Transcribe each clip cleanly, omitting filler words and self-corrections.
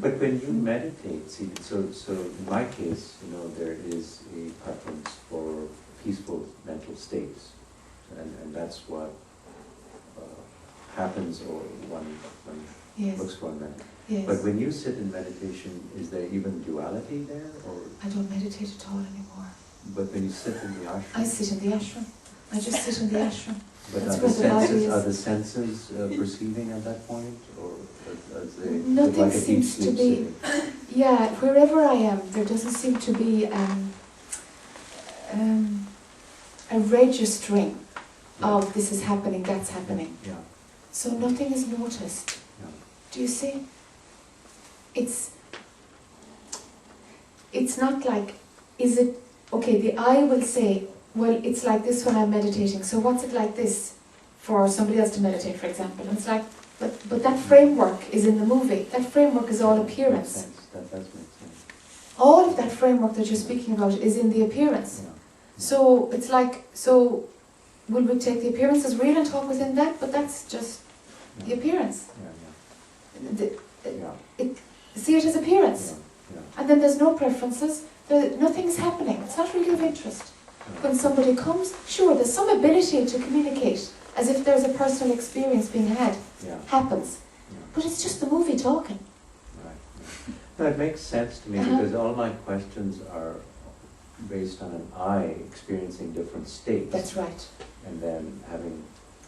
But when you meditate, see, so in my case, there is a preference for peaceful mental states, and that's what happens or one looks for in meditation. Yes. But when you sit in meditation, is there even duality there, or? I don't meditate at all anymore. But when you sit in the ashram? I sit in the ashram. I just sit in the ashram. But That's are the senses perceiving at that point, or as they nothing like a deep seems to sleep be. sitting? Yeah, wherever I am, there doesn't seem to be a registering of this is happening, that's happening. Yeah. So nothing is noticed. Yeah. Do you see? It's not like, is it, okay, the I will say, well, it's like this when I'm meditating, so what's it like this for somebody else to meditate, for example? And it's like, but that framework is in the movie. That framework is all appearance. That does make sense. All of that framework that you're speaking about is in the appearance. Yeah. So it's like, so will we take the appearance as real and talk within that? But that's just the appearance. See it as appearance. And then there's no preferences. Nothing's happening. It's not really of interest. When somebody comes, sure, there's some ability to communicate, as if there's a personal experience being had, happens. But it's just the movie talking. Right. No, it makes sense to me because all my questions are based on an I experiencing different states. That's right. And then having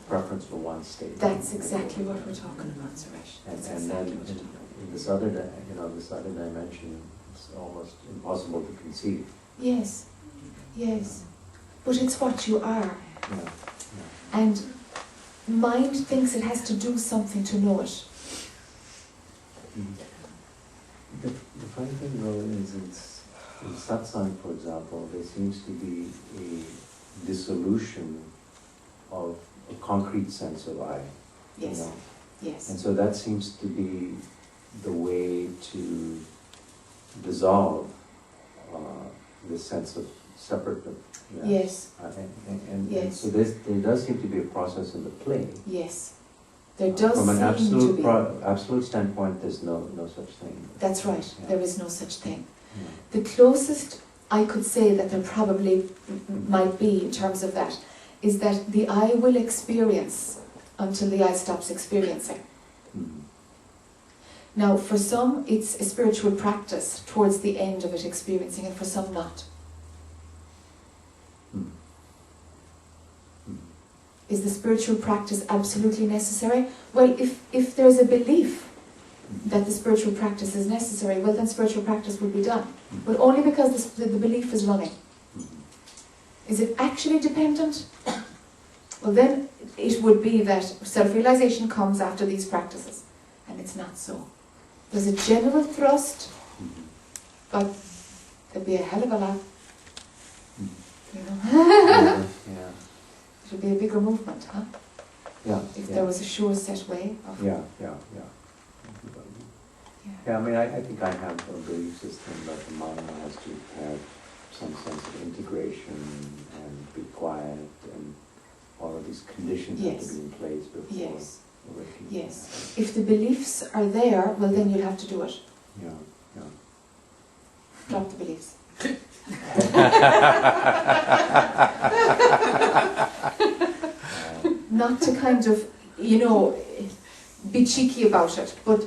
preference for one state. That's exactly what we're talking about, Suresh. And then in this other, this other dimension, it's almost impossible to conceive. Yes, yes. But it's what you are. Yeah. And mind thinks it has to do something to know it. The funny thing though is in satsang, for example, there seems to be a dissolution of a concrete sense of I. Yes. Yes. And so that seems to be the way to dissolve this sense of separateness. Yes. And so there does seem to be a process in the play. Yes. There does from an seem to be. absolute standpoint, there's no such thing. That's right. Yeah. There is no such thing. Yeah. The closest I could say that there probably might be in terms of that is that the I will experience until the I stops experiencing. Mm-hmm. Now, for some, it's a spiritual practice towards the end of it experiencing, and for some not. Is the spiritual practice absolutely necessary? Well, if there's a belief that the spiritual practice is necessary, well then spiritual practice will be done. But only because the belief is running. Is it actually dependent? Well then it would be that self-realization comes after these practices. And it's not so. There's a general thrust, but there'd be a hell of a lot. You know? Yeah. It would be a bigger movement, huh? Yeah. If there was a sure set way of... Yeah. I mean, I think I have a belief system that the mind has to have some sense of integration and be quiet, and all of these conditions have to be in place before awakening. Yes. If the beliefs are there, well then you'll have to do it. Yeah. Drop the beliefs. Not to kind of, be cheeky about it, but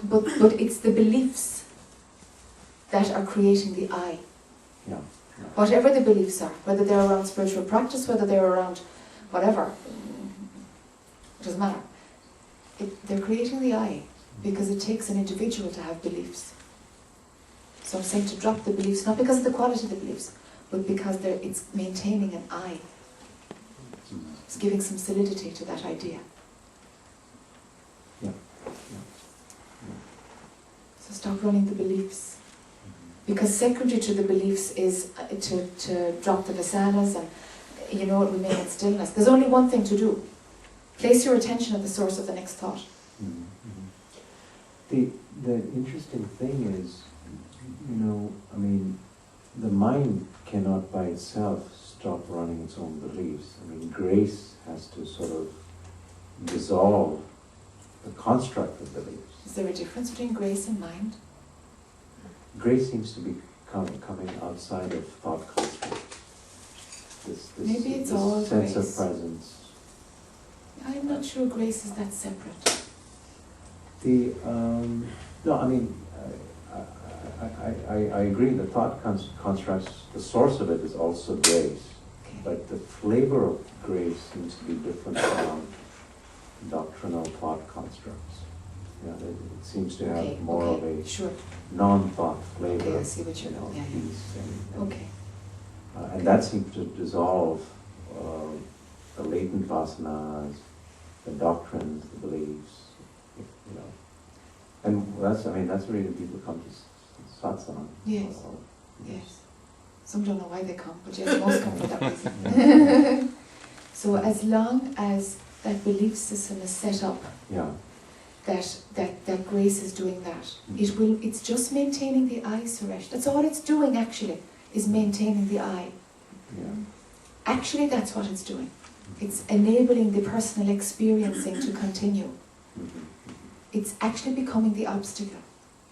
it's the beliefs that are creating the I. Yeah. Whatever the beliefs are, whether they're around spiritual practice, whether they're around whatever, it doesn't matter. They're creating the I, because it takes an individual to have beliefs. So I'm saying to drop the beliefs, not because of the quality of the beliefs, but because it's maintaining an I. It's giving some solidity to that idea. Yeah. So stop running the beliefs. Because secondary to the beliefs is to drop the vasanas and, remain in stillness. There's only one thing to do. Place your attention at the source of the next thought. The interesting thing is, the mind cannot by itself stop running its own beliefs. Grace has to sort of dissolve the construct of beliefs. Is there a difference between grace and mind? grace seems to be coming outside of thought construct. Maybe it's all sense grace. of presence. I'm not sure grace is that separate. No, I mean, I agree. The thought constructs, the source of it is also grace, Okay. but the flavor of grace seems to be different from doctrinal thought constructs. It seems to have more of a Sure. non-thought flavor. Okay, I see what you know. Yeah, yeah. Peace and Okay. And that seems to dissolve the latent vasanas, the doctrines, the beliefs, you know. And that's the reason people come to satsang. Yes. Or, Yes. Some don't know why they come, but yes, most come for that reason. So as long as that belief system is set up, yeah. that grace is doing that, it's just maintaining the eye, Suresh. That's all it's doing actually, is maintaining the eye. Yeah. Actually, that's what it's doing. It's enabling the personal experiencing to continue. Mm-hmm. It's actually becoming the obstacle.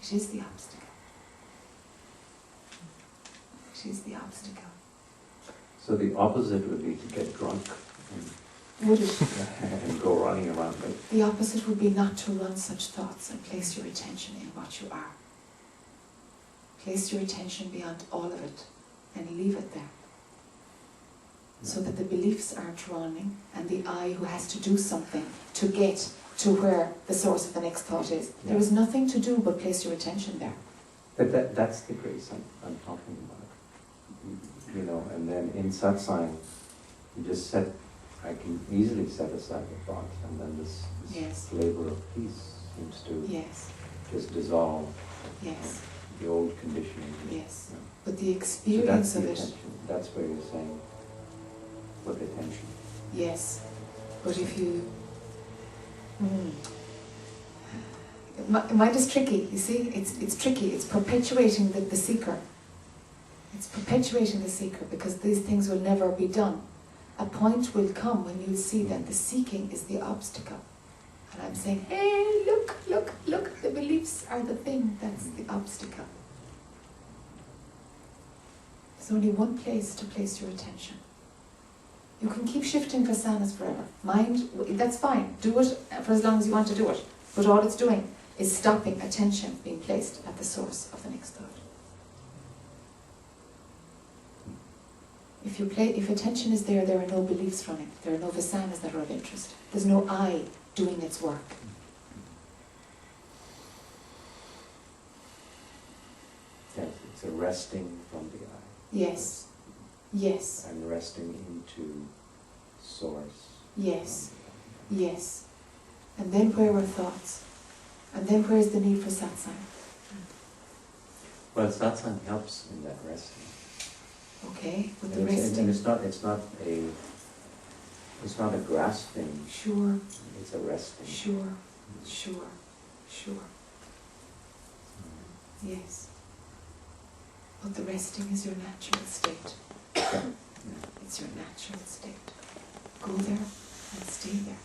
It is the obstacle. It is the obstacle. So the opposite would be to get drunk Would it? and go running around. The opposite would be not to run such thoughts and place your attention in what you are. Place your attention beyond all of it and leave it there. So that the beliefs aren't running and the I who has to do something to get to where the source of the next thought is. There is nothing to do but place your attention there. But that's the grace I'm talking about. You know, and then in satsang, you just I can easily set aside the thought, and then this Yes. flavor of peace seems to Yes. just dissolve Yes. the old conditioning. Yes. Yeah. But the So experience that's of the it. attention. That's where you're saying, put attention. Yes. But if you mind is tricky, you see? It's tricky. It's perpetuating the seeker. It's perpetuating the seeker because these things will never be done. A point will come when you'll see that the seeking is the obstacle. And I'm saying, hey, look, look, look, the beliefs are the thing that's the obstacle. There's only one place to place your attention. You can keep shifting vasanas forever. Mind, that's fine. Do it for as long as you want to do it. But all it's doing is stopping attention being placed at the source of the next thought. If attention is there, there are no beliefs running. There are no vasanas that are of interest. There's no I doing its work. Yes, it's a resting from the I. Yes. Yes. And resting into source. Yes. Yes. And then where are thoughts? And then where's the need for satsang? Well, satsang helps in that resting. Okay, with the And resting. it's not a grasping. Sure. It's a resting. Sure. Sure. Sure. Yes. But the resting is your natural state. Yeah. It's your natural state. Go there and stay there.